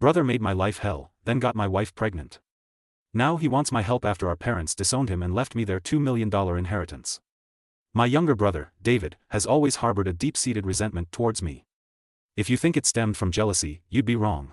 Brother made my life hell, then got my wife pregnant. Now he wants my help after our parents disowned him and left me their $2 million inheritance. My younger brother, David, has always harbored a deep-seated resentment towards me. If you think it stemmed from jealousy, you'd be wrong.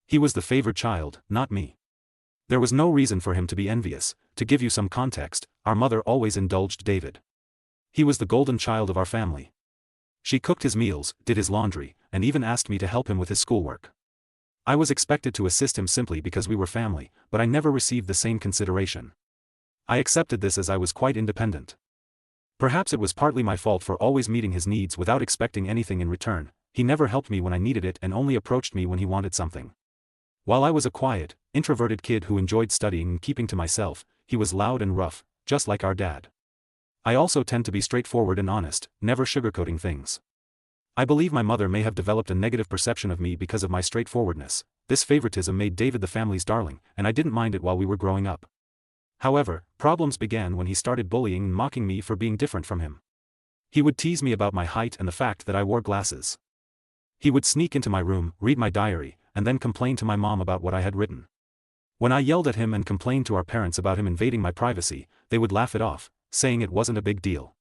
He was the favored child, not me. There was no reason for him to be envious. To give you some context, our mother always indulged David. He was the golden child of our family. She cooked his meals, did his laundry, and even asked me to help him with his schoolwork. I was expected to assist him simply because we were family, but I never received the same consideration. I accepted this as I was quite independent. Perhaps it was partly my fault for always meeting his needs without expecting anything in return. He never helped me when I needed it and only approached me when he wanted something. While I was a quiet, introverted kid who enjoyed studying and keeping to myself, he was loud and rough, just like our dad. I also tend to be straightforward and honest, never sugarcoating things. I believe my mother may have developed a negative perception of me because of my straightforwardness. This favoritism made David the family's darling, and I didn't mind it while we were growing up. However, problems began when he started bullying and mocking me for being different from him. He would tease me about my height and the fact that I wore glasses. He would sneak into my room, read my diary, and then complain to my mom about what I had written. When I yelled at him and complained to our parents about him invading my privacy, they would laugh it off, saying it wasn't a big deal.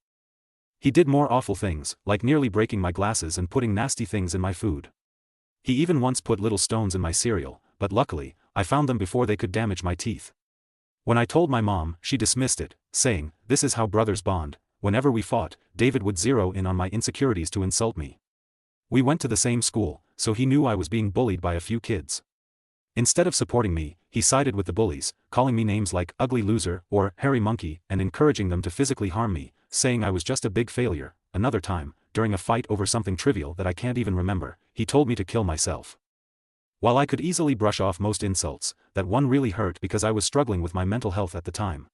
He did more awful things, like nearly breaking my glasses and putting nasty things in my food. He even once put little stones in my cereal, but luckily, I found them before they could damage my teeth. When I told my mom, she dismissed it, saying, "This is how brothers bond." Whenever we fought, David would zero in on my insecurities to insult me. We went to the same school, so he knew I was being bullied by a few kids. Instead of supporting me, he sided with the bullies, calling me names like ugly loser or hairy monkey and encouraging them to physically harm me, saying I was just a big failure. Another time, during a fight over something trivial that I can't even remember, he told me to kill myself. While I could easily brush off most insults, that one really hurt because I was struggling with my mental health at the time.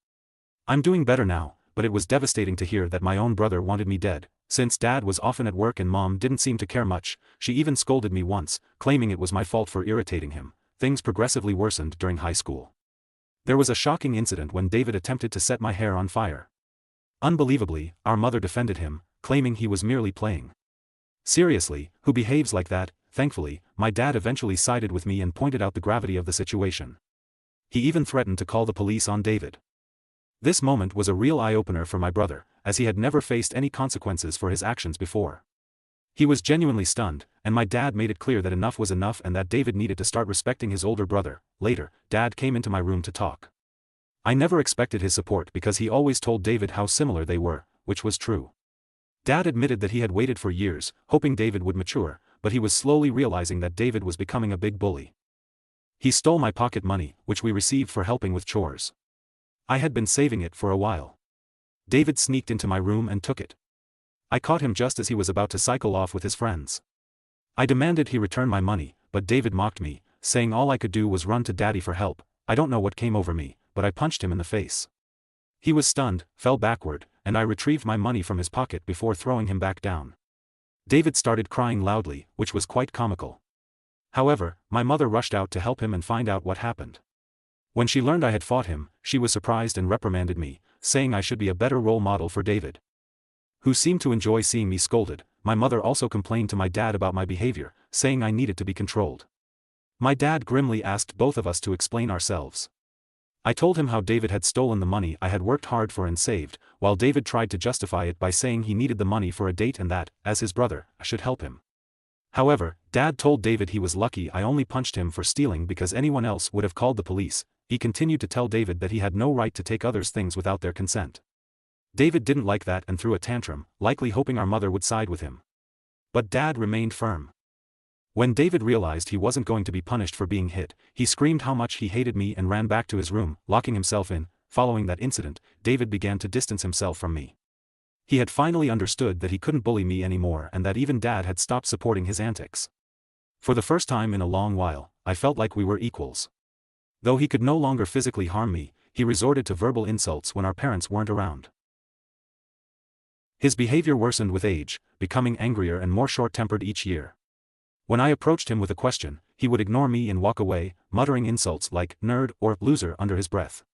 I'm doing better now, but it was devastating to hear that my own brother wanted me dead. Since dad was often at work and mom didn't seem to care much, she even scolded me once, claiming it was my fault for irritating him. Things progressively worsened during high school. There was a shocking incident when David attempted to set my hair on fire. Unbelievably, our mother defended him, claiming he was merely playing. Seriously, who behaves like that? Thankfully, my dad eventually sided with me and pointed out the gravity of the situation. He even threatened to call the police on David. This moment was a real eye-opener for my brother, as he had never faced any consequences for his actions before. He was genuinely stunned, and my dad made it clear that enough was enough and that David needed to start respecting his older brother. Later, Dad came into my room to talk. I never expected his support because he always told David how similar they were, which was true. Dad admitted that he had waited for years, hoping David would mature, but he was slowly realizing that David was becoming a big bully. He stole my pocket money, which we received for helping with chores. I had been saving it for a while. David sneaked into my room and took it. I caught him just as he was about to cycle off with his friends. I demanded he return my money, but David mocked me, saying all I could do was run to Daddy for help. I don't know what came over me, but I punched him in the face. He was stunned, fell backward, and I retrieved my money from his pocket before throwing him back down. David started crying loudly, which was quite comical. However, my mother rushed out to help him and find out what happened. When she learned I had fought him, she was surprised and reprimanded me, saying I should be a better role model for David, who seemed to enjoy seeing me scolded. My mother also complained to my dad about my behavior, saying I needed to be controlled. My dad grimly asked both of us to explain ourselves. I told him how David had stolen the money I had worked hard for and saved, while David tried to justify it by saying he needed the money for a date and that, as his brother, I should help him. However, Dad told David he was lucky I only punched him for stealing because anyone else would have called the police. He continued to tell David that he had no right to take others' things without their consent. David didn't like that and threw a tantrum, likely hoping our mother would side with him. But Dad remained firm. When David realized he wasn't going to be punished for being hit, he screamed how much he hated me and ran back to his room, locking himself in. Following that incident, David began to distance himself from me. He had finally understood that he couldn't bully me anymore and that even Dad had stopped supporting his antics. For the first time in a long while, I felt like we were equals. Though he could no longer physically harm me, he resorted to verbal insults when our parents weren't around. His behavior worsened with age, becoming angrier and more short-tempered each year. When I approached him with a question, he would ignore me and walk away, muttering insults like nerd or loser under his breath.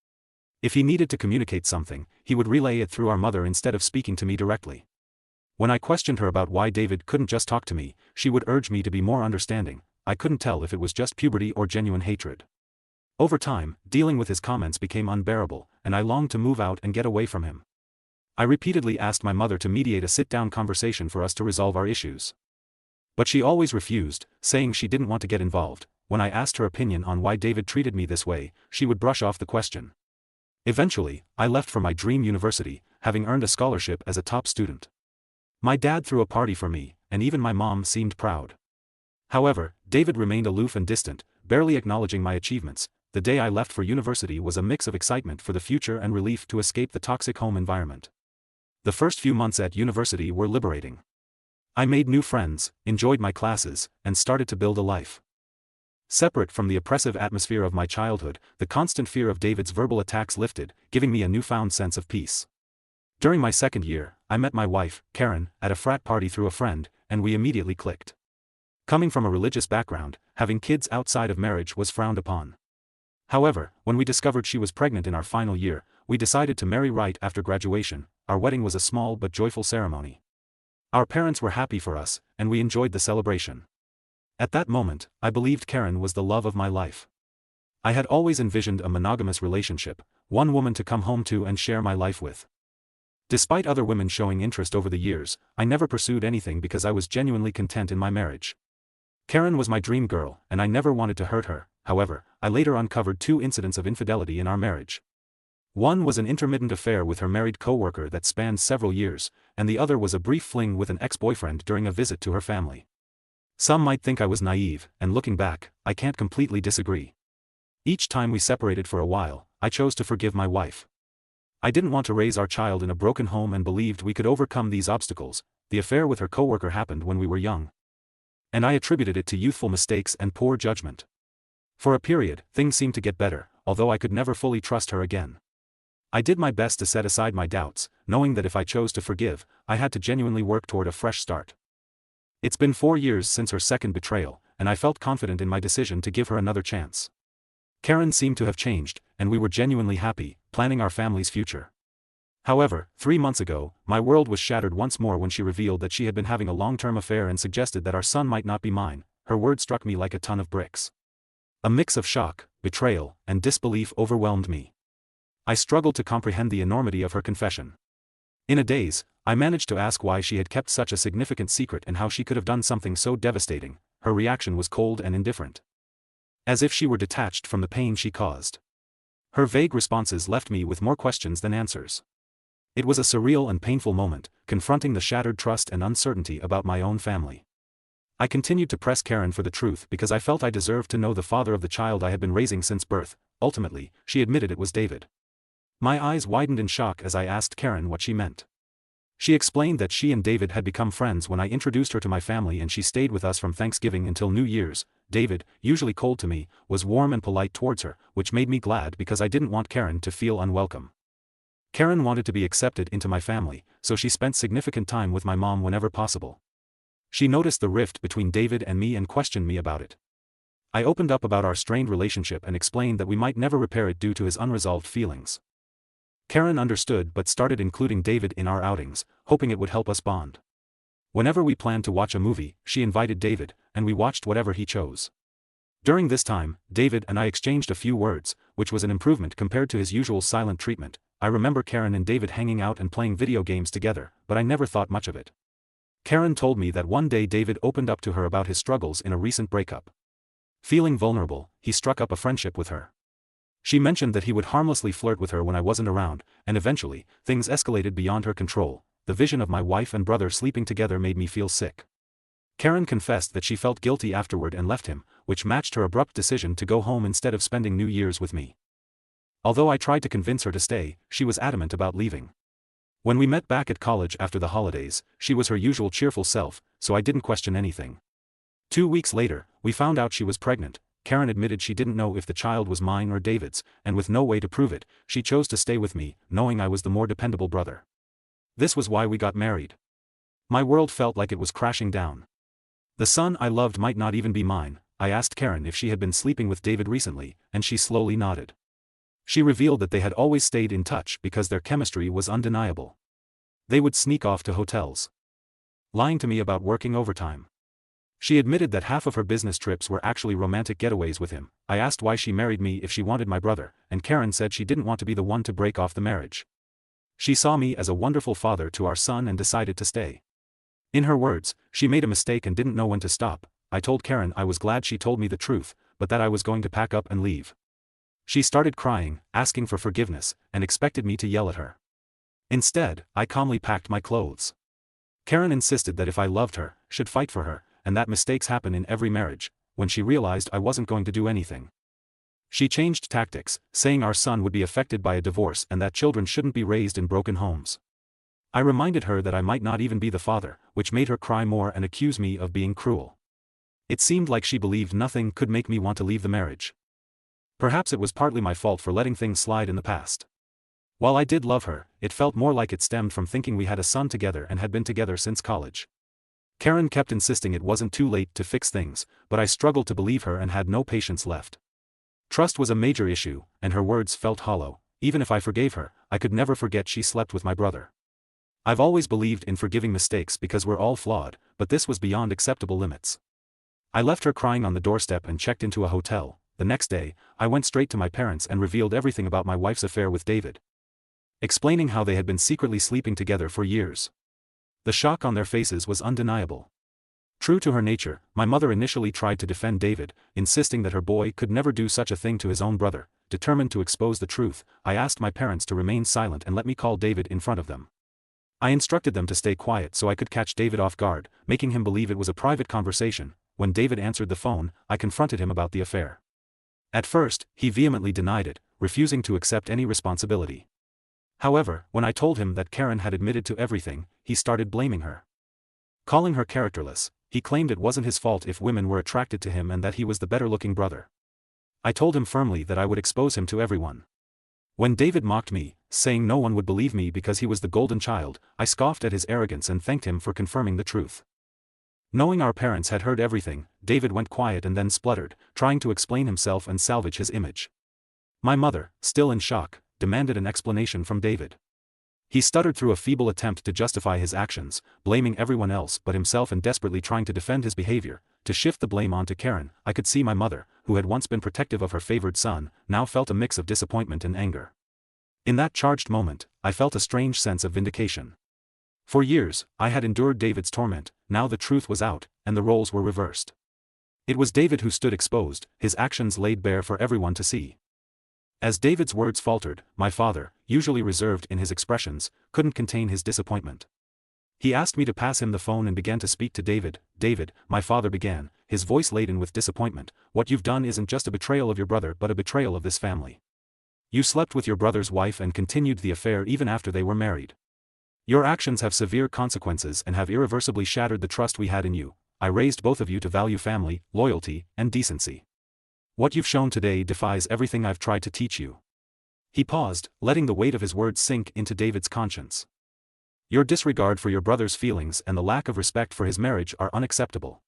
If he needed to communicate something, he would relay it through our mother instead of speaking to me directly. When I questioned her about why David couldn't just talk to me, she would urge me to be more understanding. I couldn't tell if it was just puberty or genuine hatred. Over time, dealing with his comments became unbearable, and I longed to move out and get away from him. I repeatedly asked my mother to mediate a sit-down conversation for us to resolve our issues. But she always refused, saying she didn't want to get involved. When I asked her opinion on why David treated me this way, she would brush off the question. Eventually, I left for my dream university, having earned a scholarship as a top student. My dad threw a party for me, and even my mom seemed proud. However, David remained aloof and distant, barely acknowledging my achievements. The day I left for university was a mix of excitement for the future and relief to escape the toxic home environment. The first few months at university were liberating. I made new friends, enjoyed my classes, and started to build a life. Separate from the oppressive atmosphere of my childhood, the constant fear of David's verbal attacks lifted, giving me a newfound sense of peace. During my second year, I met my wife, Karen, at a frat party through a friend, and we immediately clicked. Coming from a religious background, having kids outside of marriage was frowned upon. However, when we discovered she was pregnant in our final year, we decided to marry right after graduation. Our wedding was a small but joyful ceremony. Our parents were happy for us, and we enjoyed the celebration. At that moment, I believed Karen was the love of my life. I had always envisioned a monogamous relationship, one woman to come home to and share my life with. Despite other women showing interest over the years, I never pursued anything because I was genuinely content in my marriage. Karen was my dream girl, and I never wanted to hurt her. However, I later uncovered 2 incidents of infidelity in our marriage. One was an intermittent affair with her married co-worker that spanned several years, and the other was a brief fling with an ex-boyfriend during a visit to her family. Some might think I was naive, and looking back, I can't completely disagree. Each time we separated for a while, I chose to forgive my wife. I didn't want to raise our child in a broken home and believed we could overcome these obstacles. The affair with her co-worker happened when we were young, and I attributed it to youthful mistakes and poor judgment. For a period, things seemed to get better, although I could never fully trust her again. I did my best to set aside my doubts, knowing that if I chose to forgive, I had to genuinely work toward a fresh start. It's been 4 years since her second betrayal, and I felt confident in my decision to give her another chance. Karen seemed to have changed, and we were genuinely happy, planning our family's future. However, 3 months ago, my world was shattered once more when she revealed that she had been having a long-term affair and suggested that our son might not be mine. Her words struck me like a ton of bricks. A mix of shock, betrayal, and disbelief overwhelmed me. I struggled to comprehend the enormity of her confession. In a daze, I managed to ask why she had kept such a significant secret and how she could have done something so devastating. Her reaction was cold and indifferent, as if she were detached from the pain she caused. Her vague responses left me with more questions than answers. It was a surreal and painful moment, confronting the shattered trust and uncertainty about my own family. I continued to press Karen for the truth because I felt I deserved to know the father of the child I had been raising since birth. Ultimately, she admitted it was David. My eyes widened in shock as I asked Karen what she meant. She explained that she and David had become friends when I introduced her to my family, and she stayed with us from Thanksgiving until New Year's. David, usually cold to me, was warm and polite towards her, which made me glad because I didn't want Karen to feel unwelcome. Karen wanted to be accepted into my family, so she spent significant time with my mom whenever possible. She noticed the rift between David and me and questioned me about it. I opened up about our strained relationship and explained that we might never repair it due to his unresolved feelings. Karen understood but started including David in our outings, hoping it would help us bond. Whenever we planned to watch a movie, she invited David, and we watched whatever he chose. During this time, David and I exchanged a few words, which was an improvement compared to his usual silent treatment. I remember Karen and David hanging out and playing video games together, but I never thought much of it. Karen told me that one day David opened up to her about his struggles in a recent breakup. Feeling vulnerable, he struck up a friendship with her. She mentioned that he would harmlessly flirt with her when I wasn't around, and eventually, things escalated beyond her control. The vision of my wife and brother sleeping together made me feel sick. Karen confessed that she felt guilty afterward and left him, which matched her abrupt decision to go home instead of spending New Year's with me. Although I tried to convince her to stay, she was adamant about leaving. When we met back at college after the holidays, she was her usual cheerful self, so I didn't question anything. 2 weeks later, we found out she was pregnant. Karen admitted she didn't know if the child was mine or David's, and with no way to prove it, she chose to stay with me, knowing I was the more dependable brother. This was why we got married. My world felt like it was crashing down. The son I loved might not even be mine. I asked Karen if she had been sleeping with David recently, and she slowly nodded. She revealed that they had always stayed in touch because their chemistry was undeniable. They would sneak off to hotels, lying to me about working overtime. She admitted that half of her business trips were actually romantic getaways with him. I asked why she married me if she wanted my brother, and Karen said she didn't want to be the one to break off the marriage. She saw me as a wonderful father to our son and decided to stay. In her words, she made a mistake and didn't know when to stop. I told Karen I was glad she told me the truth, but that I was going to pack up and leave. She started crying, asking for forgiveness, and expected me to yell at her. Instead, I calmly packed my clothes. Karen insisted that if I loved her, should fight for her, and that mistakes happen in every marriage. When she realized I wasn't going to do anything, she changed tactics, saying our son would be affected by a divorce and that children shouldn't be raised in broken homes. I reminded her that I might not even be the father, which made her cry more and accuse me of being cruel. It seemed like she believed nothing could make me want to leave the marriage. Perhaps it was partly my fault for letting things slide in the past. While I did love her, it felt more like it stemmed from thinking we had a son together and had been together since college. Karen kept insisting it wasn't too late to fix things, but I struggled to believe her and had no patience left. Trust was a major issue, and her words felt hollow. Even if I forgave her, I could never forget she slept with my brother. I've always believed in forgiving mistakes because we're all flawed, but this was beyond acceptable limits. I left her crying on the doorstep and checked into a hotel. The next day, I went straight to my parents and revealed everything about my wife's affair with David, explaining how they had been secretly sleeping together for years. The shock on their faces was undeniable. True to her nature, my mother initially tried to defend David, insisting that her boy could never do such a thing to his own brother. Determined to expose the truth, I asked my parents to remain silent and let me call David in front of them. I instructed them to stay quiet so I could catch David off guard, making him believe it was a private conversation. When David answered the phone, I confronted him about the affair. At first, he vehemently denied it, refusing to accept any responsibility. However, when I told him that Karen had admitted to everything, he started blaming her. Calling her characterless, he claimed it wasn't his fault if women were attracted to him and that he was the better-looking brother. I told him firmly that I would expose him to everyone. When David mocked me, saying no one would believe me because he was the golden child, I scoffed at his arrogance and thanked him for confirming the truth. Knowing our parents had heard everything, David went quiet and then spluttered, trying to explain himself and salvage his image. My mother, still in shock, demanded an explanation from David. He stuttered through a feeble attempt to justify his actions, blaming everyone else but himself and desperately trying to defend his behavior. To shift the blame onto Karen, I could see my mother, who had once been protective of her favored son, now felt a mix of disappointment and anger. In that charged moment, I felt a strange sense of vindication. For years, I had endured David's torment. Now the truth was out, and the roles were reversed. It was David who stood exposed, his actions laid bare for everyone to see. As David's words faltered, my father, usually reserved in his expressions, couldn't contain his disappointment. He asked me to pass him the phone and began to speak to David. David, my father began, his voice laden with disappointment, what you've done isn't just a betrayal of your brother but a betrayal of this family. You slept with your brother's wife and continued the affair even after they were married. Your actions have severe consequences and have irreversibly shattered the trust we had in you. I raised both of you to value family, loyalty, and decency. What you've shown today defies everything I've tried to teach you. He paused, letting the weight of his words sink into David's conscience. Your disregard for your brother's feelings and the lack of respect for his marriage are unacceptable.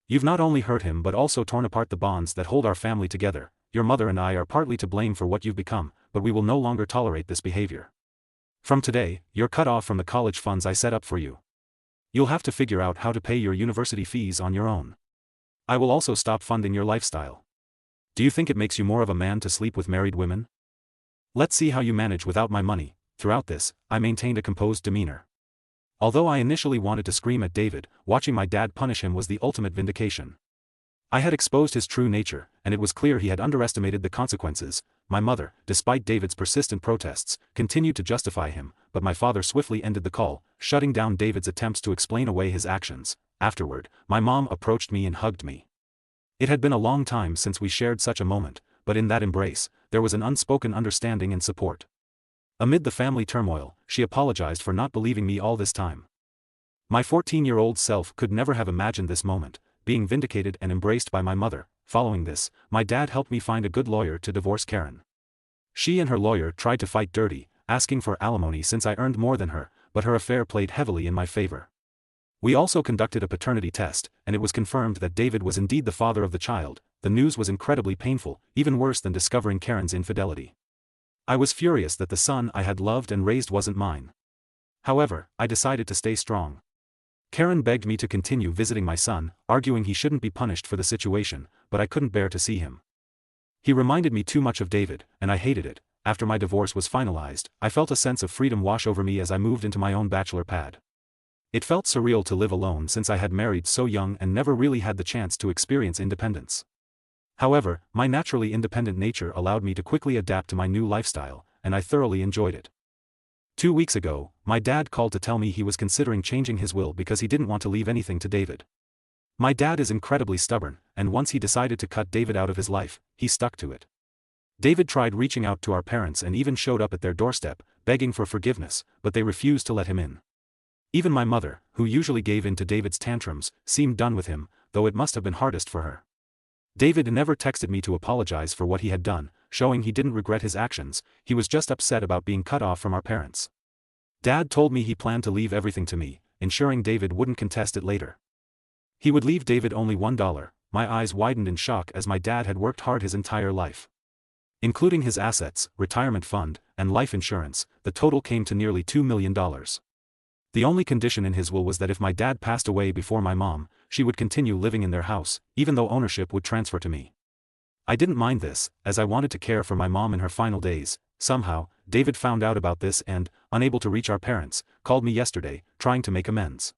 You've not only hurt him but also torn apart the bonds that hold our family together. Your mother and I are partly to blame for what you've become, but we will no longer tolerate this behavior. From today, you're cut off from the college funds I set up for you. You'll have to figure out how to pay your university fees on your own. I will also stop funding your lifestyle. Do you think it makes you more of a man to sleep with married women? Let's see how you manage without my money. Throughout this, I maintained a composed demeanor. Although I initially wanted to scream at David, watching my dad punish him was the ultimate vindication. I had exposed his true nature, and it was clear he had underestimated the consequences. My mother, despite David's persistent protests, continued to justify him, but my father swiftly ended the call, shutting down David's attempts to explain away his actions. Afterward, my mom approached me and hugged me. It had been a long time since we shared such a moment, but in that embrace, there was an unspoken understanding and support. Amid the family turmoil, she apologized for not believing me all this time. My 14-year-old self could never have imagined this moment, being vindicated and embraced by my mother. Following this, my dad helped me find a good lawyer to divorce Karen. She and her lawyer tried to fight dirty, asking for alimony since I earned more than her, but her affair played heavily in my favor. We also conducted a paternity test, and it was confirmed that David was indeed the father of the child. The news was incredibly painful, even worse than discovering Karen's infidelity. I was furious that the son I had loved and raised wasn't mine. However, I decided to stay strong. Karen begged me to continue visiting my son, arguing he shouldn't be punished for the situation, but I couldn't bear to see him. He reminded me too much of David, and I hated it. After my divorce was finalized, I felt a sense of freedom wash over me as I moved into my own bachelor pad. It felt surreal to live alone since I had married so young and never really had the chance to experience independence. However, my naturally independent nature allowed me to quickly adapt to my new lifestyle, and I thoroughly enjoyed it. 2 weeks ago, my dad called to tell me he was considering changing his will because he didn't want to leave anything to David. My dad is incredibly stubborn, and once he decided to cut David out of his life, he stuck to it. David tried reaching out to our parents and even showed up at their doorstep, begging for forgiveness, but they refused to let him in. Even my mother, who usually gave in to David's tantrums, seemed done with him, though it must have been hardest for her. David never texted me to apologize for what he had done, showing he didn't regret his actions, he was just upset about being cut off from our parents. Dad told me he planned to leave everything to me, ensuring David wouldn't contest it later. He would leave David only $1. My eyes widened in shock as my dad had worked hard his entire life. Including his assets, retirement fund, and life insurance, the total came to nearly $2 million. The only condition in his will was that if my dad passed away before my mom, she would continue living in their house, even though ownership would transfer to me. I didn't mind this, as I wanted to care for my mom in her final days. Somehow, David found out about this and, unable to reach our parents, called me yesterday, trying to make amends.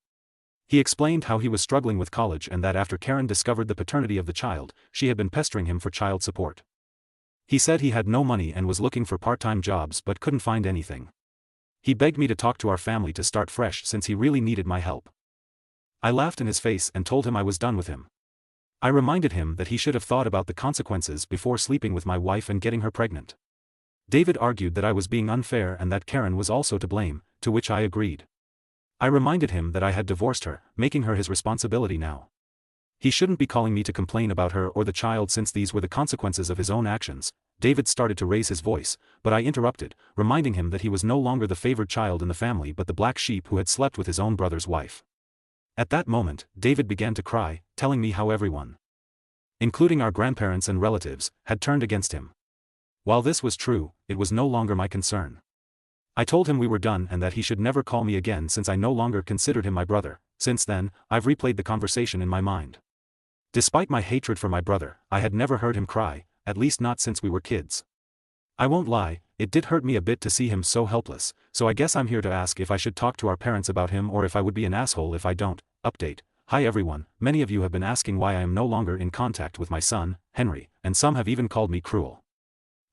He explained how he was struggling with college and that after Karen discovered the paternity of the child, she had been pestering him for child support. He said he had no money and was looking for part-time jobs but couldn't find anything. He begged me to talk to our family to start fresh since he really needed my help. I laughed in his face and told him I was done with him. I reminded him that he should have thought about the consequences before sleeping with my wife and getting her pregnant. David argued that I was being unfair and that Karen was also to blame, to which I agreed. I reminded him that I had divorced her, making her his responsibility now. He shouldn't be calling me to complain about her or the child since these were the consequences of his own actions. David started to raise his voice, but I interrupted, reminding him that he was no longer the favored child in the family but the black sheep who had slept with his own brother's wife. At that moment, David began to cry, telling me how everyone, including our grandparents and relatives, had turned against him. While this was true, it was no longer my concern. I told him we were done and that he should never call me again since I no longer considered him my brother. Since then, I've replayed the conversation in my mind. Despite my hatred for my brother, I had never heard him cry, at least not since we were kids. I won't lie, it did hurt me a bit to see him so helpless, so I guess I'm here to ask if I should talk to our parents about him or if I would be an asshole if I don't. Update. Hi everyone, many of you have been asking why I am no longer in contact with my son, Henry, and some have even called me cruel.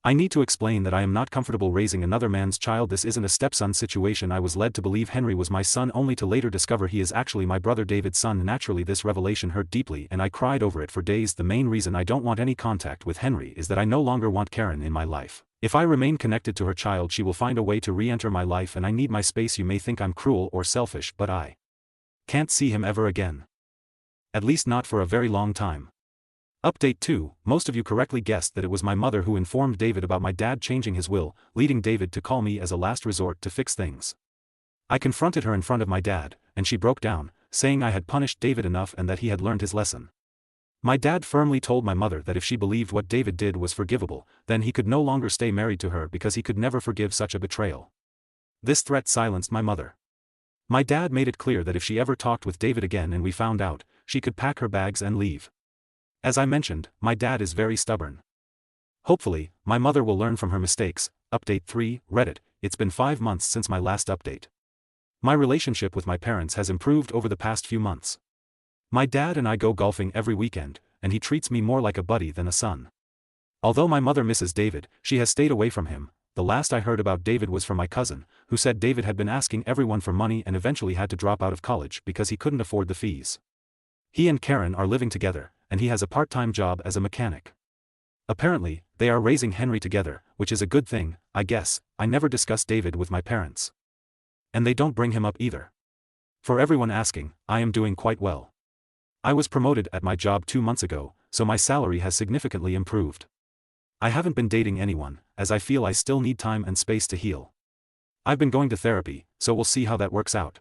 I need to explain that I am not comfortable raising another man's child. This isn't a stepson situation. I was led to believe Henry was my son only to later discover he is actually my brother David's son. Naturally this revelation hurt deeply and I cried over it for days. The main reason I don't want any contact with Henry is that I no longer want Karen in my life. If I remain connected to her child she will find a way to re-enter my life and I need my space. You may think I'm cruel or selfish but I can't see him ever again. At least not for a very long time. Update 2, most of you correctly guessed that it was my mother who informed David about my dad changing his will, leading David to call me as a last resort to fix things. I confronted her in front of my dad, and she broke down, saying I had punished David enough and that he had learned his lesson. My dad firmly told my mother that if she believed what David did was forgivable, then he could no longer stay married to her because he could never forgive such a betrayal. This threat silenced my mother. My dad made it clear that if she ever talked with David again and we found out, she could pack her bags and leave. As I mentioned, my dad is very stubborn. Hopefully, my mother will learn from her mistakes. Update 3, Reddit, it's been 5 months since my last update. My relationship with my parents has improved over the past few months. My dad and I go golfing every weekend, and he treats me more like a buddy than a son. Although my mother misses David, she has stayed away from him. The last I heard about David was from my cousin, who said David had been asking everyone for money and eventually had to drop out of college because he couldn't afford the fees. He and Karen are living together, and he has a part-time job as a mechanic. Apparently, they are raising Henry together, which is a good thing, I guess. I never discuss David with my parents. And they don't bring him up either. For everyone asking, I am doing quite well. I was promoted at my job 2 months ago, so my salary has significantly improved. I haven't been dating anyone, as I feel I still need time and space to heal. I've been going to therapy, so we'll see how that works out.